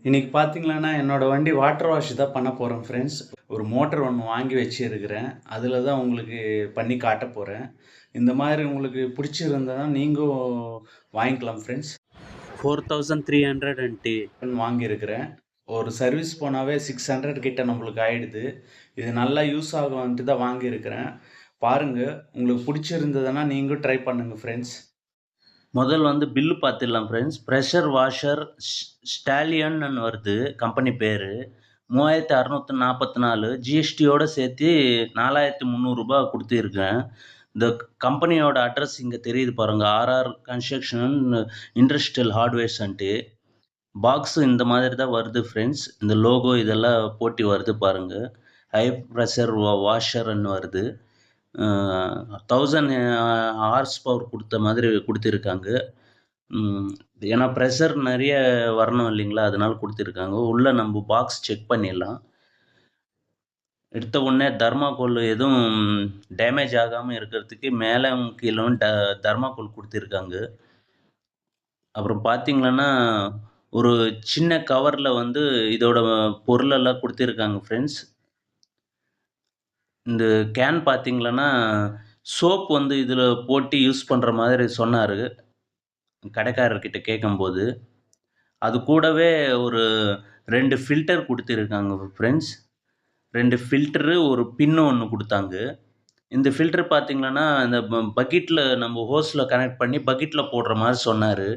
இன்னைக்கு பார்த்தீங்கன்னா, என்னோட வண்டி வாட்டர் வாஷ் தான் பண்ண போறேன் ஃப்ரெண்ட்ஸ். ஒரு மோட்டர் ஒண்ணு வாங்கி வச்சிருக்கிறேன். அதில தான் உங்களுக்கு பண்ணி காட்டப் போறேன். இந்த மாதிரி உங்களுக்கு பிடிச்சிருந்ததுனா நீங்களும் வாங்கிக்கலாம் ஃப்ரெண்ட்ஸ். 4310 வாங்கியிருக்கிறேன். ஒரு சர்வீஸ் போனாவே 600 கிட்ட நம்மளுக்கு ஆயிடுது. இது நல்லா யூஸ் ஆகும்ன்ட்டு தான் வாங்கியிருக்கிறேன். பாருங்க, உங்களுக்கு பிடிச்சிருந்ததுனா நீங்களும் ட்ரை பண்ணுங்க ஃப்ரெண்ட்ஸ். முதல் வந்து பில்லு பார்த்துடலாம் ஃப்ரெண்ட்ஸ். ப்ரெஷர் வாஷர் ஸ்டாலியன்னு வருது கம்பெனி பேர். 3644 ஜிஎஸ்டியோட சேர்த்து ரூ. 4300 கொடுத்துருக்கேன். இந்த கம்பெனியோட அட்ரஸ் இங்கே தெரியுது பாருங்க. ஆர்ஆர் கன்ஸ்ட்ரக்ஷன் இண்டஸ்ட்ரியல் ஹார்ட்வேர்ஸ்ன்ட்டு. பாக்ஸு இந்த மாதிரி தான் வருது ஃப்ரெண்ட்ஸ். இந்த லோகோ இதெல்லாம் போட்டி வருது பாருங்க. ஹை ப்ரெஷர் வாஷர்ன்னு வருது. 1000 ஹார்ஸ் பவர் கொடுத்த மாதிரி கொடுத்துருக்காங்க. ஏன்னா ப்ரெஷர் நிறைய வரணும் இல்லைங்களா, அதனால கொடுத்துருக்காங்க. உள்ள நம்ம பாக்ஸ் செக் பண்ணிடலாம். எடுத்த உடனே தர்மாக்கோல் எதுவும் டேமேஜ் ஆகாமல் இருக்கிறதுக்கு மேலே கீழும் தர்மாக்கோல் கொடுத்துருக்காங்க. அப்புறம் பார்த்தீங்கன்னா, ஒரு சின்ன கவரில் வந்து இதோட பொருளெல்லாம் கொடுத்துருக்காங்க ஃப்ரெண்ட்ஸ். இந்த கேன் பார்த்தீங்கன்னா, சோப் வந்து இதில் போட்டு யூஸ் பண்ணுற மாதிரி சொன்னார் கடைக்காரர்கிட்ட கேட்கும்போது. அது கூடவே ஒரு 2 ஃபில்டர் கொடுத்துருக்காங்க ஃப்ரெண்ட்ஸ். 2 ஃபில்டரு, ஒரு பின்னு ஒன்று கொடுத்தாங்க. இந்த ஃபில்டர் பார்த்தீங்கன்னா, இந்த பக்கெட்டில் நம்ம ஹோஸில் கனெக்ட் பண்ணி பக்கெட்டில் போடுற மாதிரி சொன்னார்.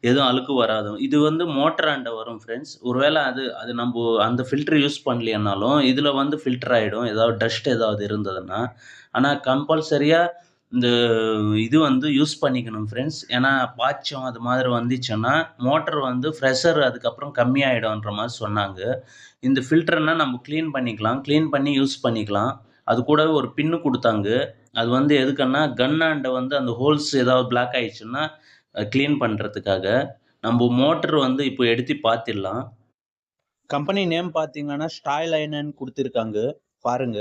எதுவும் அழுக்கு வராது. இது வந்து மோட்டராண்ட வரும் ஃப்ரெண்ட்ஸ். ஒருவேளை அது அது நம்ப அந்த ஃபில்டர் யூஸ் பண்ணலைன்னாலும், இதில வந்து ஃபில்டர் ஆயிடும். ஏதாவது டஸ்ட் ஏதாவது இருந்ததுன்னா. ஆனா கம்பல்சரியா இந்த இது வந்து யூஸ் பண்ணிக்கணும் ஃப்ரெண்ட்ஸ். ஏன்னா பாய்ச்சம் அது மாதிரி வந்துச்சுன்னா, மோட்டர் வந்து ப்ரெஷர் அதுக்கப்புறம் கம்மியாயிடும்ன்ற மாரி சொன்னாங்க. இந்த ஃபில்டர்னா நம்ம கிளீன் பண்ணிக்கலாம். கிளீன் பண்ணி யூஸ் பண்ணிக்கலாம். அது கூடவே ஒரு பின்னு குடுத்தாங்க. அது வந்து எதுக்குன்னா, கன்னாண்ட வந்து அந்த ஹோல்ஸ் ஏதாவது பிளாக் ஆயிடுச்சுன்னா, கிளீன் பண்றதுக்காக. நம்ப மோட்டர் வந்து இப்போ எடுத்து பார்த்துடலாம். கம்பெனி நேம் பார்த்தீங்கன்னா, ஸ்டாய்லைனன்னு குடுத்துருக்காங்க. பாருங்க.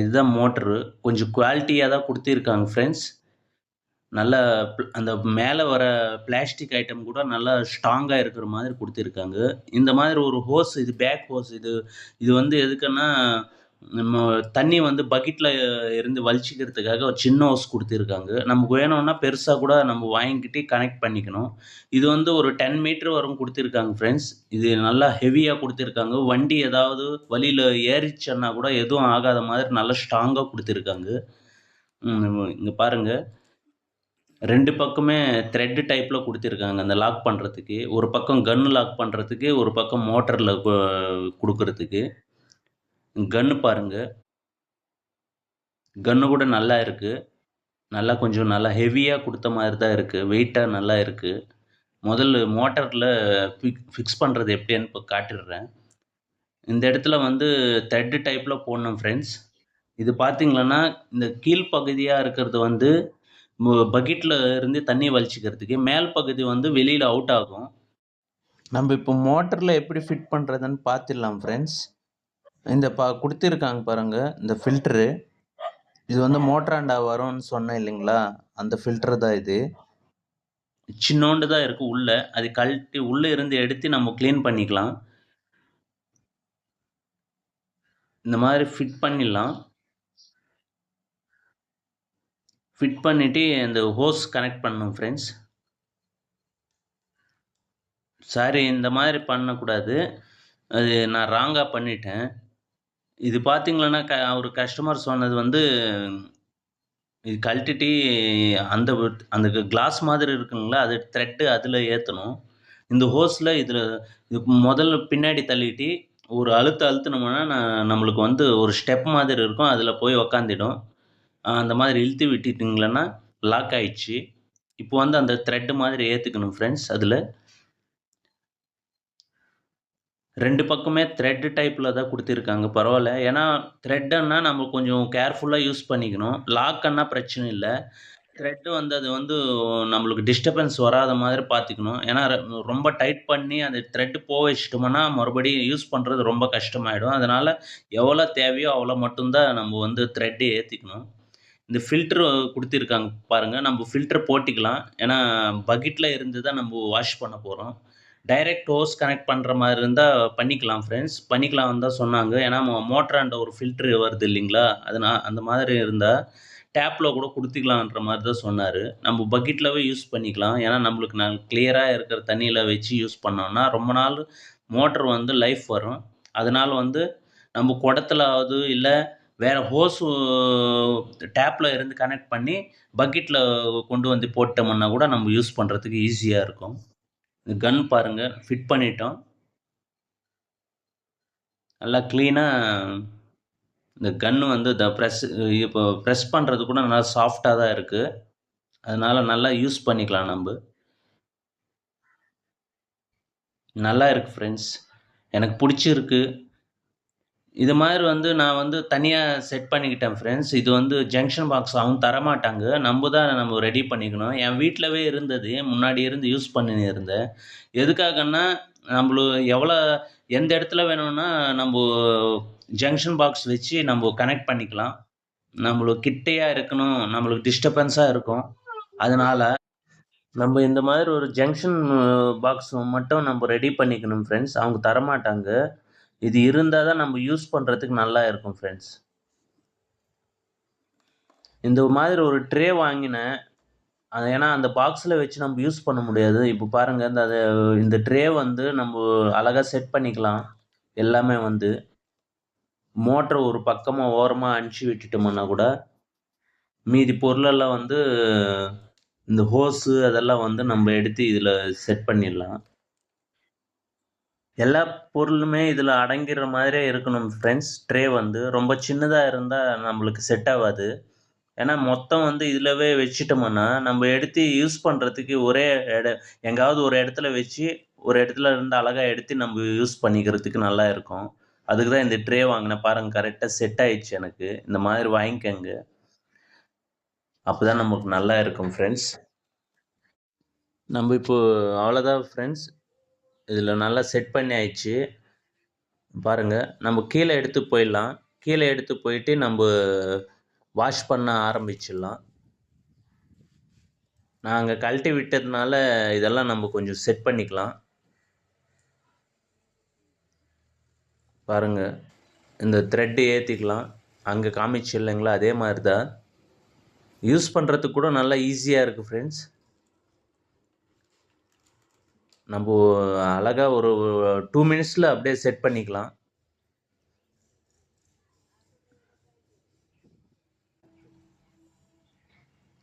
இதுதான் மோட்டரு. கொஞ்சம் குவாலிட்டியா தான் குடுத்திருக்காங்க ஃப்ரெண்ட்ஸ். நல்ல அந்த மேல வர பிளாஸ்டிக் ஐட்டம் கூட நல்லா ஸ்ட்ராங்கா இருக்கிற மாதிரி குடுத்திருக்காங்க. இந்த மாதிரி ஒரு ஹோஸ் இது பேக் ஹோஸ் இது இது வந்து எதுக்குன்னா, நம்ம தண்ணி வந்து பக்கெட்ல இருந்து வலிச்சுக்கிறதுக்காக ஒரு சின்ன ஹோஸ் குடுத்திருக்காங்க. நமக்கு வேணும்னா பெருசா கூட நம்ம வாங்கிக்கிட்டு கனெக்ட் பண்ணிக்கணும். இது வந்து ஒரு 10 மீட்டர் வரும் குடுத்திருக்காங்க ஃப்ரெண்ட்ஸ். இது நல்லா ஹெவியா குடுத்திருக்காங்க. வண்டி ஏதாவது வழியில ஏறிச்சுன்னா கூட எதுவும் ஆகாத மாதிரி நல்லா ஸ்ட்ராங்கா குடுத்திருக்காங்க. இங்க பாருங்க. 2 பக்கமே த்ரெட் டைப்ல குடுத்திருக்காங்க. அந்த லாக் பண்றதுக்கு. ஒரு பக்கம் கன் லாக் பண்றதுக்கு, ஒரு பக்கம் மோட்டர்ல குடுக்குறதுக்கு. கன்னு பாருங்க. கன்னு கூட நல்லா இருக்கு. நல்லா கொஞ்சம் நல்லா ஹெவியா குடுத்த மாரி தான் இருக்கு. வெயிட்டா நல்லா இருக்கு. முதல்ல மோட்டார்ல ஃபிக்ஸ் பண்றது எப்படின்னு இப்ப காட்டிடுறேன். இந்த இடத்துல வந்து த்ரெட் டைப்ல போடணும் ஃப்ரெண்ட்ஸ். இது பார்த்தீங்கன்னா, இந்த கீழ் பகுதியா இருக்கிறது வந்து பக்கெட்ல இருந்து தண்ணி வலிச்சுக்கிறதுக்கு, மேல் பகுதி வந்து வெளியில அவுட் ஆகும். நம்ம இப்போ மோட்டர்ல எப்படி ஃபிட் பண்றதுன்னு பார்த்துடலாம் ஃப்ரெண்ட்ஸ். இந்த குடுத்திருக்காங்க பாருங்க, இந்த ஃபில்டரு. இது வந்து மோட்டராண்டா வரும்னு சொன்னேன் இல்லைங்களா? அந்த ஃபில்டர் தான் இது. சின்னோண்டு தான் இருக்கு உள்ள. அது கழட்டி உள்ள இருந்து எடுத்து நம்ம கிளீன் பண்ணிக்கலாம். இந்த மாதிரி ஃபிட் பண்ணிடலாம். ஃபிட் பண்ணிட்டு அந்த ஹோஸ் கனெக்ட் பண்ணணும் ஃப்ரெண்ட்ஸ். சாரி, இந்த மாதிரி பண்ணக்கூடாது. அது நான் ராங்கா பண்ணிட்டேன். இது பார்த்தீங்கன்னா, ஒரு கஸ்டமர் சொன்னது வந்து, இது கழட்டிட்டு அந்த அந்த கிளாஸ் மாதிரி இருக்குங்களா, அது த்ரெட் அதில ஏத்தணும். இந்த ஹோஸ்ல இதில இது முதல்ல பின்னாடி தள்ளிட்டு, ஒரு அழுத்துனோம்னா, நம்மளுக்கு வந்து ஒரு ஸ்டெப் மாதிரி இருக்கும். அதில போய் உக்காந்துடும். அந்த மாதிரி இழுத்து விட்டுட்டீங்கன்னா, லாக் ஆயிடுச்சு. இப்போ வந்து அந்த த்ரெட் மாதிரி ஏத்துக்கணும் ஃப்ரெண்ட்ஸ் அதில. 2 பக்கமே த்ரெட் டைப்ல தான் குடுத்திருக்காங்க. பரவால்ல. ஏன்னா த்ரெட்டுன்னா நம்ம கொஞ்சம் கேர்ஃபுல்லா யூஸ் பண்ணிக்கணும். லாக்குன்னா பிரச்சனை இல்ல. த்ரெட் வந்து அது வந்து நம்மளுக்கு டிஸ்டர்பன்ஸ் வராத மாதிரி பார்த்துக்கணும். ஏன்னா ரொம்ப டைட் பண்ணி அந்த த்ரெட் வச்சுட்டோம்னா, மறுபடியும் யூஸ் பண்றது ரொம்ப கஷ்டமாயிடும். அதனால எவ்வளோ தேவையோ அவ்வளோ மட்டும் தான் நம்ம வந்து த்ரெட் ஏத்திக்கணும். இந்த ஃபில்டர் குடுத்திருக்காங்க பாருங்க. நம்ம ஃபில்டர் போட்டுக்கலாம். ஏன்னா பக்கெட்ல இருந்து தான் நம்ம வாஷ் பண்ண போறோம். டைரக்ட் ஹோஸ் கனெக்ட் பண்ணுற மாதிரி இருந்தால் பண்ணிக்கலாம் ஃப்ரெண்ட்ஸ், பண்ணிக்கலாம்னு தான் சொன்னாங்க. ஏன்னா மோட்டராண்ட ஒரு ஃபில்ட்ரு வருது இல்லைங்களா, அந்த மாதிரி இருந்தால் டேப்பில் கூட கொடுத்துக்கலான்ற மாதிரி தான் சொன்னார். நம்ம பக்கெட்லவே யூஸ் பண்ணிக்கலாம். ஏன்னா நம்மளுக்கு கிளியராக இருக்கிற தண்ணியில் வச்சு யூஸ் பண்ணோம்னா ரொம்ப நாள் மோட்டர் வந்து லைஃப் வரும். அதனால் வந்து நம்ம குடத்துலாவது இல்லை வேறு ஹோஸு டேப்பில் இருந்து கனெக்ட் பண்ணி பக்கெட்டில் கொண்டு வந்து போட்டோம்னா கூட நம்ம யூஸ் பண்ணுறதுக்கு ஈஸியாக இருக்கும். கன் பாருங்கள், ஃபிட் பண்ணிட்டோம். நல்லா க்ளீனாக இந்த கன்னு வந்து இப்போ ப்ரெஸ் பண்ணுறது கூட நல்லா சாஃப்டாக தான் இருக்குது. அதனால் நல்லா யூஸ் பண்ணிக்கலாம் நம்ம. நல்லா இருக்குது ஃப்ரெண்ட்ஸ், எனக்கு பிடிச்சிருக்கு. இது மாதிரி வந்து நான் வந்து தனியாக செட் பண்ணிக்கிட்டேன் ஃப்ரெண்ட்ஸ். இது வந்து ஜங்ஷன் பாக்ஸ் அவங்க தரமாட்டாங்க, நம்ம ரெடி பண்ணிக்கணும். என் வீட்டிலவே இருந்தது, முன்னாடி இருந்து யூஸ் பண்ணின்னு இருந்தேன். எதுக்காகன்னா எவ்வளோ எந்த இடத்துல வேணும்னா நம்ம ஜங்ஷன் பாக்ஸ் வச்சு நம்ம கனெக்ட் பண்ணிக்கலாம். நம்மளுக்கு கிட்டையா இருக்கணும், நம்மளுக்கு டிஸ்டர்பன்ஸாக இருக்கும். அதனால் நம்ம இந்த மாதிரி ஒரு ஜங்ஷன் பாக்ஸ் மட்டும் நம்ம ரெடி பண்ணிக்கணும் ஃப்ரெண்ட்ஸ். அவங்க தரமாட்டாங்க. இது இருந்தால் தான் நம்ம யூஸ் பண்ணுறதுக்கு நல்லா இருக்கும் ஃப்ரெண்ட்ஸ். இந்த மாதிரி ஒரு ட்ரே வாங்கினேன். ஏன்னா அந்த பாக்ஸில் வச்சு நம்ம யூஸ் பண்ண முடியாது. இப்போ பாருங்கள், இந்த ட்ரே வந்து நம்ம அழகாக செட் பண்ணிக்கலாம். எல்லாமே வந்து மோட்டர் ஒரு பக்கமாக ஓரமாக அனுப்பிச்சி விட்டுட்டோம்னா கூட மீதி பொருளெல்லாம் வந்து இந்த ஹோஸு அதெல்லாம் வந்து நம்ம எடுத்து இதில் செட் பண்ணிடலாம். எல்லா பொருளுமே இதில் அடங்கிற மாதிரியே இருக்கணும் ஃப்ரெண்ட்ஸ். ட்ரே வந்து ரொம்ப சின்னதாக இருந்தால் நம்மளுக்கு செட் ஆகாது. ஏன்னா மொத்தம் வந்து இதிலவே வச்சுட்டோம்னா நம்ம எடுத்து யூஸ் பண்ணுறதுக்கு எங்காவது ஒரு இடத்துல வச்சு ஒரு இடத்துல இருந்து அழகாக எடுத்து நம்ம யூஸ் பண்ணிக்கிறதுக்கு நல்லா இருக்கும். அதுக்கு தான் இந்த ட்ரே வாங்கினேன். பாருங்கள், கரெக்டாக செட் ஆயிடுச்சு எனக்கு. இந்த மாதிரி வாங்கிக்கங்க, அப்போ தான் நமக்கு நல்லா இருக்கும் ஃப்ரெண்ட்ஸ். நம்ம இப்போ அவ்வளோதான் ஃப்ரெண்ட்ஸ், இதில் நல்லா செட் பண்ணி ஆயிடுச்சு. பாருங்கள், நம்ம கீழே எடுத்து போயிடலாம். கீழே எடுத்து போயிட்டு நம்ம வாஷ் பண்ண ஆரம்பிச்சிடலாம். நாங்கள் கழட்டி விட்டதுனால இதெல்லாம் நம்ம கொஞ்சம் செட் பண்ணிக்கலாம். பாருங்கள், இந்த த்ரெட்டு ஏற்றிக்கலாம். அங்கே காமிச்சு இல்லைங்களா, அதே மாதிரி தான். யூஸ் பண்ணுறதுக்கு கூட நல்லா ஈஸியாக இருக்குது ஃப்ரெண்ட்ஸ். நம்ம அழகாக ஒரு 2 மினிட்ஸில் அப்படியே செட் பண்ணிக்கலாம்.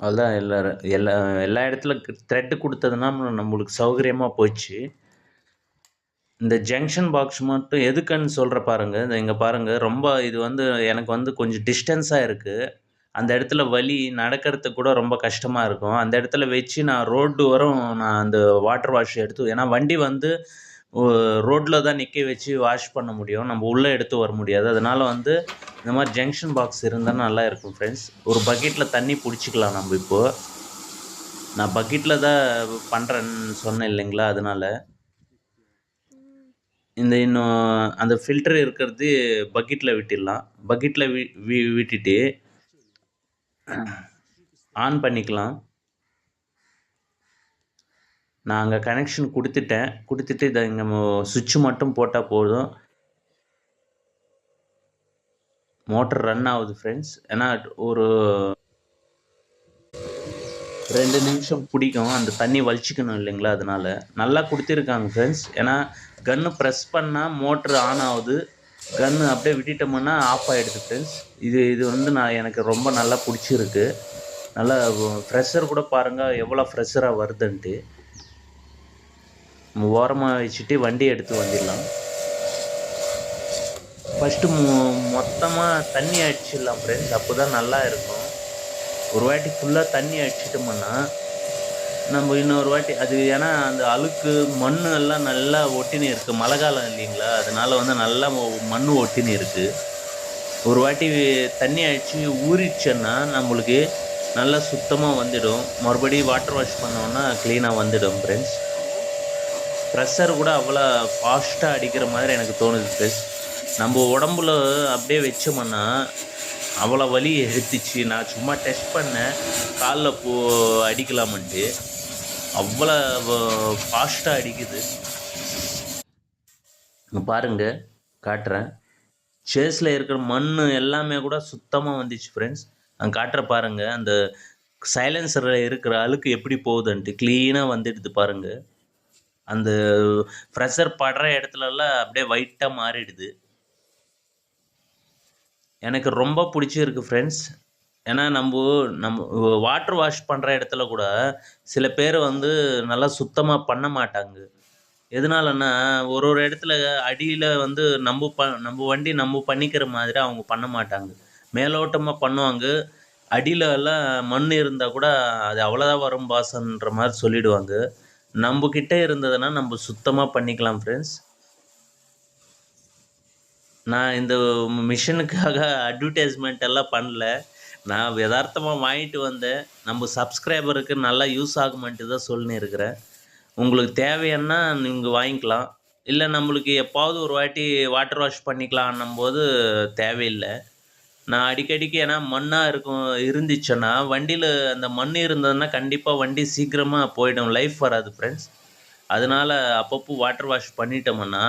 அதுதான் எல்லா இடத்துல த்ரெட்டு கொடுத்ததுனா நம்மளுக்கு சௌகரியமாக போச்சு. இந்த ஜங்ஷன் பாக்ஸ் மட்டும் எதுக்குன்னு சொல்கிற பாருங்கள். இங்கே பாருங்கள், ரொம்ப இது வந்து எனக்கு வந்து கொஞ்சம் டிஸ்டன்ஸாக இருக்குது. அந்த இடத்துல நடக்கிறதுக்கு கூட ரொம்ப கஷ்டமாக இருக்கும். அந்த இடத்துல வச்சு நான் ரோடு வரும் நான் அந்த வாட்டர் வாஷ் எடுத்து, ஏன்னா வண்டி வந்து ரோட்டில் தான் நிற்க வச்சு வாஷ் பண்ண முடியும், நம்ம உள்ளே எடுத்து வர முடியாது. அதனால் வந்து இந்த மாதிரி ஜங்ஷன் பாக்ஸ் இருந்தால் நல்லா இருக்கும் ஃப்ரெண்ட்ஸ். ஒரு பக்கெட்டில் தண்ணி பிடிச்சிக்கலாம் நம்ம. இப்போது நான் பக்கெட்டில் தான் பண்ணுறேன்னு சொன்னேன் இல்லைங்களா, அதனால் இன்னும் அந்த ஃபில்டர் இருக்கிறது பக்கெட்டில் விட்டுடலாம். பக்கெட்டில் விட்டுட்டு ஆன் பண்ணிக்கலாம். நான் அங்கே கனெக்ஷன் கொடுத்துட்டு இதை இங்கே சுவிட்சு மட்டும் போட்டால் போதும், மோட்டர் ரன் ஆகுது ஃப்ரெண்ட்ஸ். ஏன்னா ஒரு 2 நிமிஷம் பிடிக்கும் அந்த தண்ணி வலிச்சிக்கணும் இல்லைங்களா, அதனால் நல்லா கொடுத்துருக்காங்க ஃப்ரெண்ட்ஸ். ஏன்னா கன்று ப்ரெஸ் பண்ணால் மோட்ரு ஆன் ஆகுது, கன்று அப்படியே விட்டுட்டோம்னா ஆஃப் ஆகிடுது ஃப்ரெண்ட்ஸ். இது வந்து எனக்கு ரொம்ப நல்லா பிடிச்சிருக்கு. நல்லா ஃப்ரெஷர் கூட பாருங்கள் எவ்வளோ ஃப்ரெஷராக வருதுன்ட்டு. ஓரமாக வச்சுட்டு வண்டி எடுத்து வந்துடலாம். ஃபஸ்ட்டு மொத்தமாக தண்ணி அடிச்சிடலாம் ஃப்ரெண்ட்ஸ், அப்போ தான் நல்லா இருக்கும். ஒரு வாட்டி ஃபுல்லாக தண்ணி அடிச்சிட்டோம்னா நம்ம இன்னொரு வாட்டி அது, ஏன்னா அந்த அழுக்கு மண் எல்லாம் நல்லா ஒட்டினு இருக்குது, மழை காலம் இல்லைங்களா, அதனால் வந்து நல்லா மண் ஒட்டினு இருக்குது. ஒரு வாட்டி தண்ணி அடித்து ஊறிடுச்சுன்னா நம்மளுக்கு நல்லா சுத்தமாக வந்துடும். மறுபடியும் வாட்டர் வாஷ் பண்ணோன்னா க்ளீனாக வந்துடும் ஃப்ரெண்ட்ஸ். ப்ரெஷர் கூட அவ்வளோ ஃபாஸ்ட்டாக அடிக்கிற மாதிரி எனக்கு தோணுது ஃப்ரெண்ட்ஸ். நம்ம உடம்புல அப்படியே வச்சோம்னா அவ்வளோ வலி எடுத்துச்சு. நான் சும்மா டெஸ்ட் பண்ணேன் காலில் அடிக்கலாமன்ட்டு, அவ்வளோ ஃபாஸ்ட்டாக அடிக்குது. இங்க பாருங்க, காட்டுறேன். சேஸ்ல இருக்கிற மண்ணு எல்லாமே கூட சுத்தமா வந்துச்சு ஃப்ரெண்ட்ஸ். காட்டுறேன் பாருங்க. அந்த சைலன்சர்ல இருக்கிற அழுக்கு எப்படி போகுதுன்ட்டு கிளீனா வந்துடுது பாருங்க. அந்த ப்ரெஷர் படுற இடத்துலலாம் அப்படியே ஒயிட்டா மாறிடுது. எனக்கு ரொம்ப பிடிச்சிருக்கு ஃப்ரெண்ட்ஸ். ஏன்னா நம்ம வாட்டர் வாஷ் பண்ணுற இடத்துல கூட சில பேர் வந்து நல்லா சுத்தமாக பண்ண மாட்டாங்க. எதனாலன்னா, ஒரு ஒரு இடத்துல அடியில வந்து நம்ம வண்டி நம்ம பண்ணிக்கிற மாதிரி அவங்க பண்ண மாட்டாங்க. மேலோட்டமா பண்ணுவாங்க. அடியில எல்லாம் மண் இருந்தா கூட, அது அவ்வளோதான் வரும் பாஸ்ன்ற மாரி சொல்லிடுவாங்க. நம்பகிட்ட இருந்ததுன்னா, நம்ப சுத்தமா பண்ணிக்கலாம் ஃப்ரெண்ட்ஸ். நான் இந்த மிஷினுக்காக அட்வர்டைஸ்மென்ட் எல்லாம் பண்ணல. நான் எதார்த்தமா வாங்கிட்டு வந்தேன். நம்ம சப்ஸ்கிரைபருக்கு நல்லா யூஸ் ஆகுமென்ட்டு தான் சொல்லின்னு இருக்கிறேன். உங்களுக்கு தேவைன்னா நீங்க வாங்கிக்கலாம். இல்ல நம்மளுக்கு எப்பாவது ஒரு வாட்டி வாட்டர் வாஷ் பண்ணிக்கலான்னும்போது தேவையில்ல. நான் அடிக்கடிக்கு ஏன்னா மண்ணா இருந்துச்சுன்னா, வண்டியில அந்த மண் இருந்ததுன்னா கண்டிப்பா வண்டி சீக்கிரமா போயிடும். லைஃப் வராது ஃப்ரெண்ட்ஸ். அதனால அப்பப்போ வாட்டர் வாஷ் பண்ணிட்டோம்ன்னா,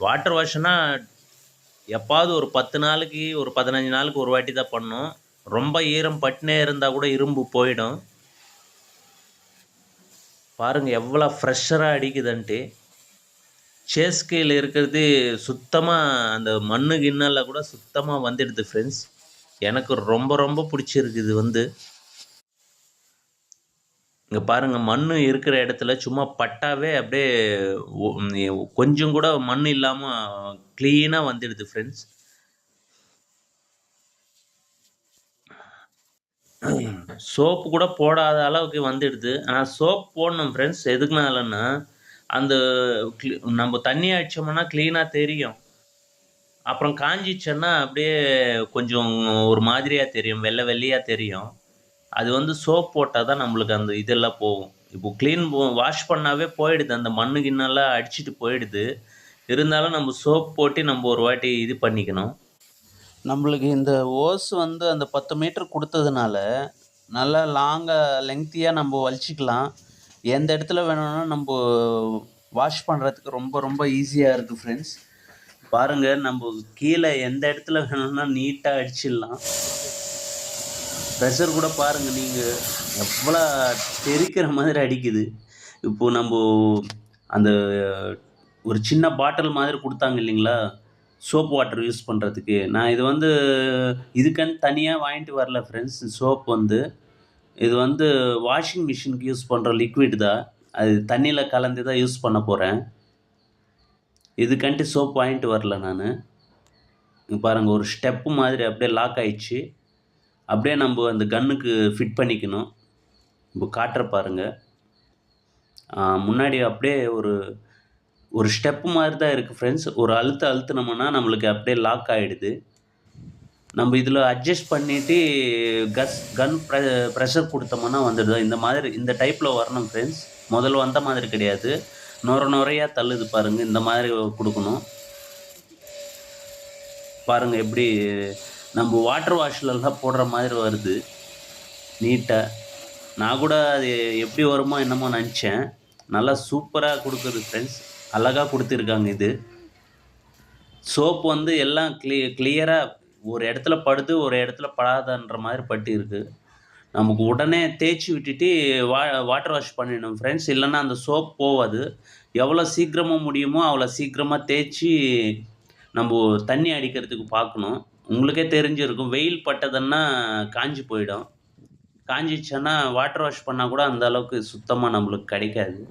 வாட்டர் வாஷ்னா எப்பாவது ஒரு 10 நாளைக்கு, ஒரு 15 நாளுக்கு ஒரு வாட்டி தான் பண்ணணும். ரொம்ப ஈரம் பட்டுனே இருந்தா கூட இரும்பு போயிடும். பாருங்க எவ்வளோ ஃப்ரெஷரா அடிக்குதுன்ட்டு. சேஸ்கேல இருக்கிறது சுத்தமா அந்த மண்ணு கிண்ணல்லாம் கூட சுத்தமா வந்துடுது ஃப்ரெண்ட்ஸ். எனக்கு ரொம்ப ரொம்ப பிடிச்சிருக்கு இது வந்து. இங்க பாருங்க மண்ணு இருக்கிற இடத்துல சும்மா பட்டாவே அப்படியே கொஞ்சம் கூட மண் இல்லாம கிளீனா வந்துடுது ஃப்ரெண்ட்ஸ். சோப்பு கூட போடாத அளவுக்கு வந்துடுது. ஆனா சோப் போடணும் ஃப்ரெண்ட்ஸ். எதுக்குனாலன்னா, அந்த நம்ம தண்ணி அடிச்சோம்னா கிளீனா தெரியும். அப்புறம் காஞ்சிச்சுன்னா அப்படியே கொஞ்சம் ஒரு மாதிரியா தெரியும். வெள்ள வெள்ளையா தெரியும். அது வந்து சோப் போட்டா தான் நம்மளுக்கு அந்த இதெல்லாம் போகும். இப்போ வாஷ் பண்ணாவே போயிடுது. அந்த மண்ணு கிண்ணெல்லாம் அடிச்சுட்டு போயிடுது. இருந்தாலும் நம்ம சோப் போட்டு நம்ம ஒரு வாட்டி இது பண்ணிக்கணும். நம்மளுக்கு இந்த ஓஸ் வந்து அந்த 10 மீட்டர் குடுத்ததுனால, நல்லா லெங்தியா நம்ப வலிச்சுக்கலாம். எந்த இடத்துல வேணும்னா நம்போ வாஷ் பண்றதுக்கு ரொம்ப ரொம்ப ஈஸியா இருக்கு ஃப்ரெண்ட்ஸ். பாருங்க நம்ப கீழ எந்த இடத்துல வேணும்னா நீட்டா அடிச்சிடலாம். ப்ரெஷர் கூட பாருங்க நீங்க. எவ்வளோ தெறிக்கிற மாதிரி அடிக்குது. இப்போ நம்போ அந்த ஒரு சின்ன பாட்டில் மாதிரி குடுத்தாங்க இல்லைங்களா? சோப் வாட்டர் யூஸ் பண்றதுக்கு. நான் இது வந்து இதுக்குன்னு தனியா வாங்கிட்டு வரல ஃப்ரெண்ட்ஸ். சோப் வந்து. இது வந்து வாஷிங் மிஷினுக்கு யூஸ் பண்ற லிக்விட் தான். அது தண்ணீல கலந்து தான் யூஸ் பண்ண போறேன். இதுக்கான்ட்டு சோப் வாங்கிட்டு வரல நானு. இங்க பாருங்க ஒரு ஸ்டெப் மாதிரி அப்படியே லாக் ஆயிடுச்சு. அப்படியே நம்ப அந்த கன்னுக்கு ஃபிட் பண்ணிக்கணும். இப்போ காட்டுறேன் பாருங்க. முன்னாடி அப்படியே ஒரு ஒரு ஸ்டெப் மாரி தான் இருக்கு ஃப்ரெண்ட்ஸ். ஒரு அழுத்துனோம்னா நம்மளுக்கு அப்படியே லாக் ஆயிடுது. நம்ம இதில அட்ஜஸ்ட் பண்ணிட்டு பிரஷர் குடுத்தோம்னா வந்துடுது. இந்த மாதிரி இந்த டைப்ல வரணும் ஃப்ரெண்ட்ஸ். முதல்ல வந்த மாதிரி கிடையாது. நொரையா தள்ளுது பாருங்க. இந்த மாதிரி குடுக்கணும். பாருங்க எப்படி நம்ம வாட்டர் வாஷ்லலாம் போடுற மாதிரி வருது. நீட்டா. நான் கூட அது எப்படி வருமோ என்னமோ நெனச்சேன். நல்லா சூப்பரா குடுக்குது ஃப்ரெண்ட்ஸ். அழகா குடுத்திருக்காங்க இது. சோப் வந்து எல்லாம் கிளியரா ஒரு இடத்துல படுது, ஒரு இடத்துல படாதன்ற மாரி பட்டிருக்கு. நமக்கு உடனே தேய்ச்சு விட்டுட்டு வா வாட்டர் வாஷ் பண்ணிடணும் ஃப்ரெண்ட்ஸ். இல்லன்னா அந்த சோப் போவாது. எவ்வளோ சீக்கிரமா முடியுமோ, அவ்வளோ சீக்கிரமா தேய்ச்சு நம்போ தண்ணி அடிக்கிறதுக்கு பார்க்கணும். உங்களுக்கே தெரிஞ்சிருக்கும். வெயில் பட்டதுன்னா காஞ்சு போயிடும். காய்ஞ்சிச்சுன்னா வாட்டர் வாஷ் பண்ணா கூட அந்த அளவுக்கு சுத்தமா நம்மளுக்கு கிடைக்காது.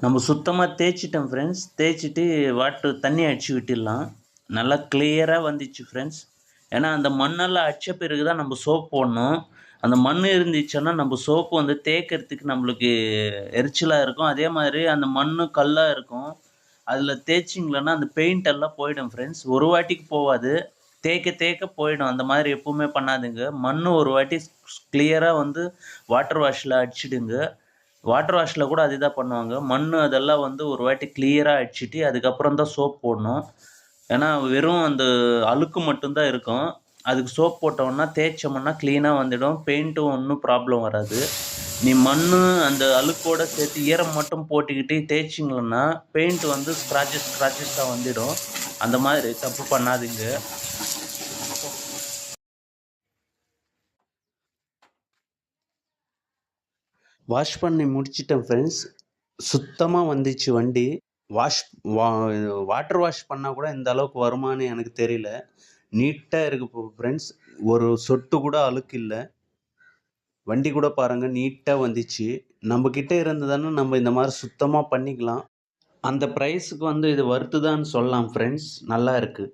நம்ம சுத்தமா தேய்ச்சுட்டோம் ஃப்ரெண்ட்ஸ். தேய்ச்சுட்டு தண்ணி அடிச்சு விட்டுடலாம். நல்லா கிளியரா வந்துச்சு ஃப்ரெண்ட்ஸ். ஏன்னா அந்த மண்ணெல்லாம் அடிச்ச பிறகு தான் நம்ம சோப் போடணும். அந்த மண் இருந்துச்சுன்னா நம்ம சோப்பு வந்து தேய்க்கிறதுக்கு நம்மளுக்கு எரிச்சலாக இருக்கும். அதே மாதிரி அந்த மண் கல்லாக இருக்கும். அதில் தேய்ச்சிங்களன்னா அந்த பெயிண்ட் எல்லாம் போயிடும் ஃப்ரெண்ட்ஸ். ஒரு வாட்டிக்கு போகாது, தேய்க்க தேய்க்க போயிடும். அந்த மாதிரி எப்பவுமே பண்ணாதுங்க. மண் ஒரு வாட்டி கிளியராக வந்து வாட்டர் வாஷில் அடிச்சிடுங்க. வாட்டர் வாஷில் கூட அதுதான் பண்ணுவாங்க. மண் அதெல்லாம் வந்து ஒரு வாட்டி கிளியராக அடிச்சிட்டு அதுக்கப்புறம் தான் சோப் போடணும். ஏன்னா வெறும் அந்த அழுக்கு மட்டும்தான் இருக்கும். அதுக்கு சோப் போட்டோம்னா தேய்ச்சோம்னா க்ளீனாக வந்துடும். பெயிண்ட்டும் ஒன்றும் ப்ராப்ளம் வராது. நீ மண் அந்த அழுக்கோட சேர்த்து ஈரம் மட்டும் போட்டுக்கிட்டு தேய்ச்சிங்கன்னா பெயிண்ட் வந்து ஸ்க்ராச்சஸாக வந்துடும். அந்த மாதிரி தப்பு பண்ணாதீங்க. வாஷ் பண்ணி முடிச்சிட்டேன் ஃப்ரெண்ட்ஸ். சுத்தமாக வந்துச்சு வண்டி. வாஷ் வா வாட்டர் வாஷ் பண்ணால் கூட இந்த அளவுக்கு வருமானு எனக்கு தெரியல. நீட்டாக இருக்குது ஃப்ரெண்ட்ஸ். ஒரு சொட்டு கூட அழுக்கு இல்லை. வண்டி கூட பாருங்க நீட்டாக வந்துச்சு. நம்ம கிட்ட இருந்ததுன்னா நம்ம இந்த மாதிரி சுத்தமாக பண்ணிக்கலாம். அந்த ப்ரைஸுக்கு வந்து இது வர்த்துதான்னு சொல்லலாம் ஃப்ரெண்ட்ஸ். நல்லா இருக்கு.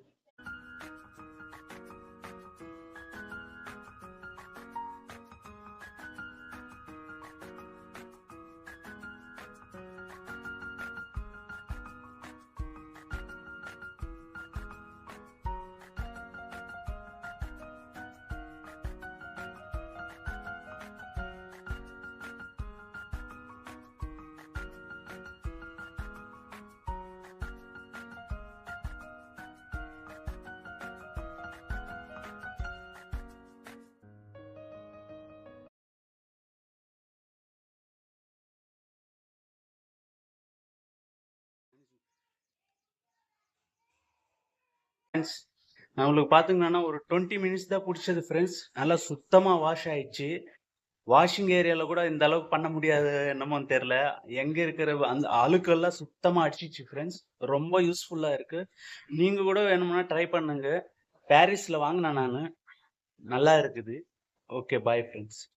ஃப்ரெண்ட்ஸ் நம்மளுக்கு பார்த்தீங்கன்னா ஒரு 20 மினிட்ஸ் தான் பிடிச்சது ஃப்ரெண்ட்ஸ். நல்லா சுத்தமாக வாஷ் ஆயிடுச்சு. வாஷிங் ஏரியாவில் கூட இந்த அளவுக்கு பண்ண முடியாது என்னமோன்னு தெரில. எங்கே இருக்கிற அந்த அழுக்கெல்லாம் சுத்தமாக அடிச்சிச்சு ஃப்ரெண்ட்ஸ். ரொம்ப யூஸ்ஃபுல்லாக இருக்குது. நீங்கள் கூட வேணும்னா ட்ரை பண்ணுங்க. பாரிஸில் வாங்கினேன் நான். நல்லா இருக்குது. Okay bye friends.